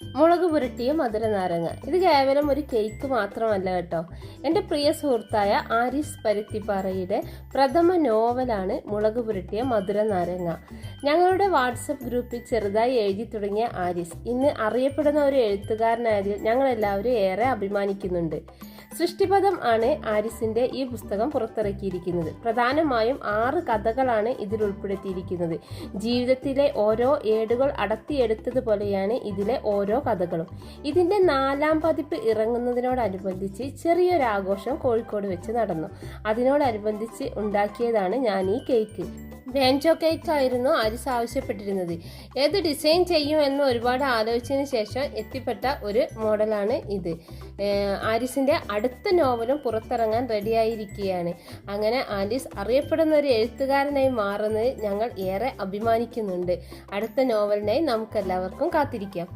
മുളക് പുരട്ടിയ മധുര നാരങ്ങ. ഇത് കേവലം ഒരു കേക്ക് മാത്രമല്ല കേട്ടോ. എൻ്റെ പ്രിയ സുഹൃത്തായ ആരിസ് പരുത്തിപ്പാറയുടെ പ്രഥമ നോവലാണ് മുളക് പുരട്ടിയ മധുര നാരങ്ങ. ഞങ്ങളുടെ വാട്സപ്പ് ഗ്രൂപ്പിൽ ചെറുതായി എഴുതി തുടങ്ങിയ ആരിസ് ഇന്ന് അറിയപ്പെടുന്ന ഒരു എഴുത്തുകാരനായതിൽ ഞങ്ങളെല്ലാവരും ഏറെ അഭിമാനിക്കുന്നുണ്ട്. സൃഷ്ടിപഥം ആണ് ആരിസിന്റെ ഈ പുസ്തകം പുറത്തിറക്കിയിരിക്കുന്നത്. പ്രധാനമായും 6 കഥകളാണ് ഇതിൽ ഉൾപ്പെടുത്തിയിരിക്കുന്നത്. ജീവിതത്തിലെ ഓരോ ഏടുകൾ അടർത്തിയെടുത്തതുപോലെയാണ് ഇതിലെ ഓരോ കഥകളും. ഇതിന്റെ 4ാം പതിപ്പ് ഇറങ്ങുന്നതിനോടനുബന്ധിച്ച് ചെറിയൊരാഘോഷം കോഴിക്കോട് വെച്ച് നടന്നു. അതിനോടനുബന്ധിച്ച് ഉണ്ടാക്കിയതാണ് ഞാൻ ഈ കേക്ക്. ബേഞ്ചോ കേക്ക് ആയിരുന്നു ആരിസ് ആവശ്യപ്പെട്ടിരുന്നത്. ഏത് ഡിസൈൻ ചെയ്യുമെന്ന് ഒരുപാട് ആലോചിച്ചതിന് ശേഷം എത്തിപ്പെട്ട ഒരു മോഡലാണ് ഇത്. ആരിസിന്റെ അടുത്ത നോവലും പുറത്തിറങ്ങാൻ റെഡിയായിരിക്കുകയാണ്. അങ്ങനെ ആരിസ് അറിയപ്പെടുന്ന ഒരു എഴുത്തുകാരനായി മാറുന്നത് ഞങ്ങൾ ഏറെ അഭിമാനിക്കുന്നുണ്ട്. അടുത്ത നോവലിനായി നമുക്കെല്ലാവർക്കും കാത്തിരിക്കാം.